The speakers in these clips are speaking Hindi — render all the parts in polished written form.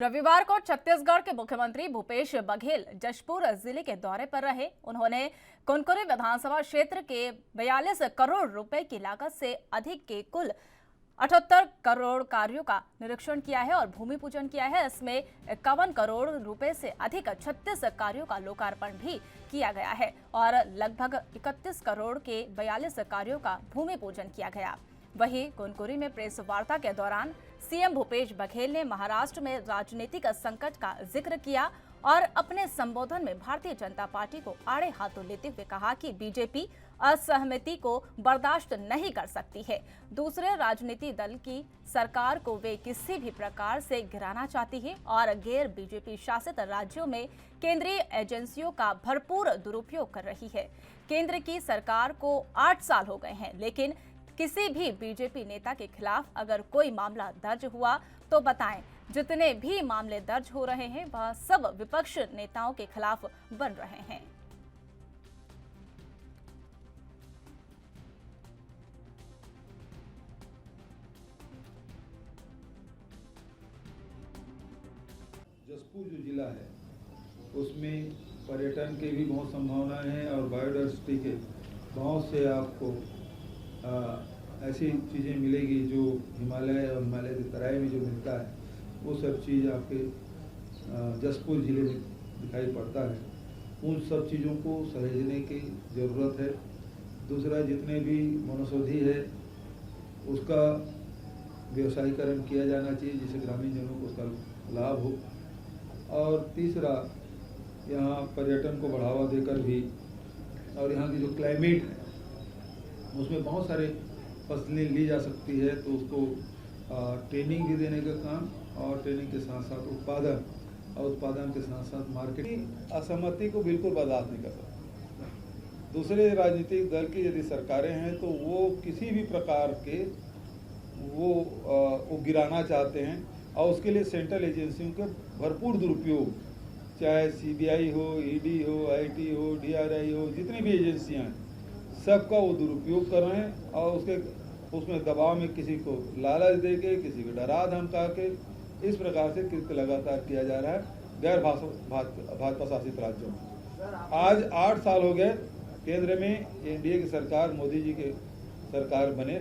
रविवार को छत्तीसगढ़ के मुख्यमंत्री भूपेश बघेल जशपुर जिले के दौरे पर रहे। उन्होंने कुनकुरी विधानसभा क्षेत्र के 42 करोड़ रुपए की लागत से अधिक के कुल 78 करोड़ कार्यों का निरीक्षण किया है और भूमि पूजन किया है। इसमें 51 करोड़ रुपए से अधिक 36 कार्यों का लोकार्पण भी किया गया है और लगभग 31 करोड़ के 42 कार्यों का भूमि पूजन किया गया। वहीं कुनकुरी में प्रेस वार्ता के दौरान सीएम भूपेश बघेल ने महाराष्ट्र में राजनीतिक संकट का जिक्र किया और अपने संबोधन में भारतीय जनता पार्टी को आड़े हाथों लेते हुए कहा कि बीजेपी असहमति को बर्दाश्त नहीं कर सकती है। दूसरे राजनीतिक दल की सरकार को वे किसी भी प्रकार से गिराना चाहती है और गैर बीजेपी शासित राज्यों में केंद्रीय एजेंसियों का भरपूर दुरुपयोग कर रही है। केंद्र की सरकार को 8 साल हो गए हैं, लेकिन किसी भी बीजेपी नेता के खिलाफ अगर कोई मामला दर्ज हुआ तो बताएं। जितने भी मामले दर्ज हो रहे हैं वह सब विपक्ष नेताओं के खिलाफ बन रहे हैं। जशपुर जो जिला है उसमें पर्यटन की भी बहुत संभावनाएं हैं और बायोडाइवर्सिटी के बहुत से आपको ऐसी चीज़ें मिलेगी जो हिमालय और हिमालय की तराई में जो मिलता है वो सब चीज़ आपके जशपुर ज़िले में दिखाई पड़ता है। उन सब चीज़ों को सहेजने की ज़रूरत है। दूसरा, जितने भी वनौषधि है उसका व्यवसायीकरण किया जाना चाहिए जिससे ग्रामीण जनों को उसका लाभ हो। और तीसरा, यहाँ पर्यटन को बढ़ावा देकर भी और यहाँ की जो क्लाइमेट है उसमें बहुत सारे फसलें ली जा सकती है, तो उसको ट्रेनिंग भी देने का काम और ट्रेनिंग के साथ साथ उत्पादन और उत्पादन के साथ साथ मार्केटिंग। असहमति को बिल्कुल बर्दाश्त नहीं कर सकते। दूसरे राजनीतिक दल की यदि सरकारें हैं तो वो किसी भी प्रकार के वो गिराना चाहते हैं और उसके लिए सेंट्रल एजेंसियों का भरपूर दुरुपयोग, चाहे सीबीआई हो, ईडी हो, आईटी हो, डीआरआई हो, जितनी भी एजेंसियां हैं सबका वो दुरुपयोग कर रहे हैं और उसमें दबाव में किसी को लालच दे के, किसी को डरा धमका के इस प्रकार से कृत्य लगातार किया जा रहा है गैर भाजपा शासित राज्यों में। आज 8 साल हो गए केंद्र में एनडीए की सरकार, मोदी जी के सरकार बने,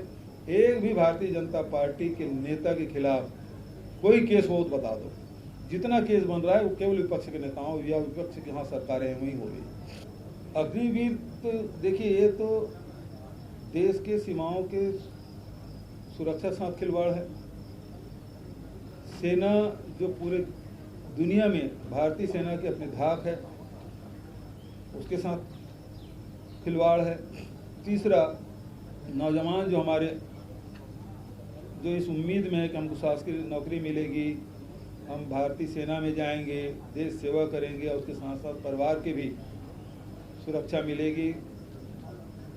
एक भी भारतीय जनता पार्टी के नेता के खिलाफ कोई केस हो तो बता दो। जितना केस बन रहा है वो केवल विपक्ष के नेताओं या विपक्ष की यहाँ सरकारें हैं वहीं हो रही है। अग्निवीर तो देखिए, ये तो देश के सीमाओं के सुरक्षा साथ खिलवाड़ है। सेना जो पूरे दुनिया में भारतीय सेना की अपनी धाक है उसके साथ खिलवाड़ है। तीसरा, नौजवान जो हमारे जो इस उम्मीद में है कि हमको शासकीय नौकरी मिलेगी, हम भारतीय सेना में जाएंगे, देश सेवा करेंगे और उसके साथ साथ परिवार के भी सुरक्षा मिलेगी।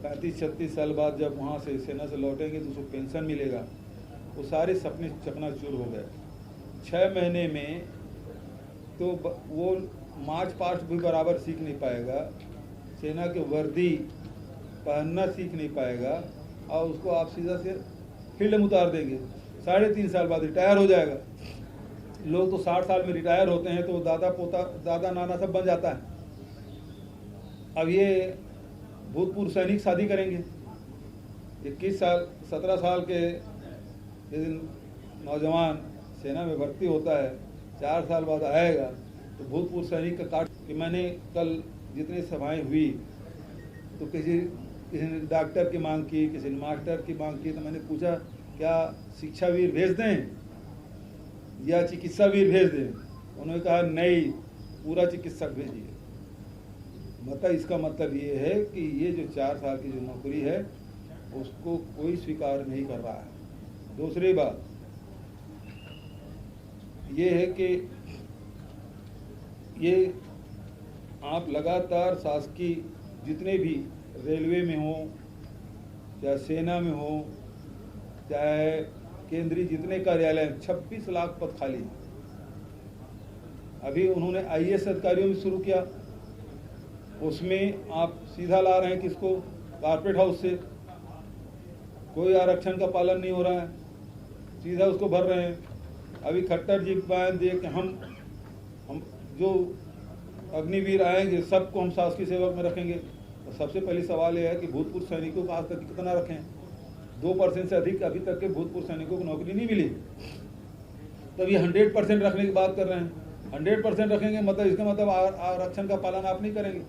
35-36 साल बाद जब वहाँ से सेना से लौटेंगे तो उसको पेंशन मिलेगा। वो सारे सपने चकनाचूर हो गए। 6 महीने में तो वो मार्च पास्ट भी बराबर सीख नहीं पाएगा, सेना के वर्दी पहनना सीख नहीं पाएगा और उसको आप सीधा से फील्ड में उतार देंगे। 3.5 साल बाद रिटायर हो जाएगा। लोग तो 60 साल में रिटायर होते हैं तो दादा पोता, दादा नाना सब बन जाता है। अब ये भूतपूर्व सैनिक शादी करेंगे। 21 साल 17 साल के यदि नौजवान सेना में भर्ती होता है, 4 साल बाद आएगा तो भूतपूर्व सैनिक का काट। कि मैंने कल जितनी सभाएं हुई तो किसी ने डॉक्टर की मांग की, किसी ने मास्टर की मांग की, तो मैंने पूछा क्या शिक्षावीर भेज दें या चिकित्सावीर भेज दें। उन्होंने कहा नहीं, पूरा चिकित्सक भेजिए। मतलब इसका मतलब ये है कि ये जो 4 साल की जो नौकरी है उसको कोई स्वीकार नहीं कर रहा है। दूसरी बात ये है कि ये आप लगातार शासकीय जितने भी रेलवे में हो, चाहे सेना में हो, चाहे केंद्रीय जितने कार्यालय, 26 लाख पद खाली हैं। अभी उन्होंने आईएएस अधिकारियों में शुरू किया, उसमें आप सीधा ला रहे हैं किसको, कारपेट हाउस से। कोई आरक्षण का पालन नहीं हो रहा है, सीधा उसको भर रहे हैं। अभी खट्टर जी बयान दिए कि हम जो अग्निवीर आएंगे सबको हम शासकीय सेवक में रखेंगे। तो सबसे पहले सवाल यह है कि भूतपूर्व सैनिकों को आज तक कितना रखें? 2% से अधिक अभी तक के भूतपूर्व सैनिकों को नौकरी नहीं मिली। तब ये 100% रखने की बात कर रहे हैं। 100% रखेंगे मतलब इसका मतलब आरक्षण का पालन आप नहीं करेंगे।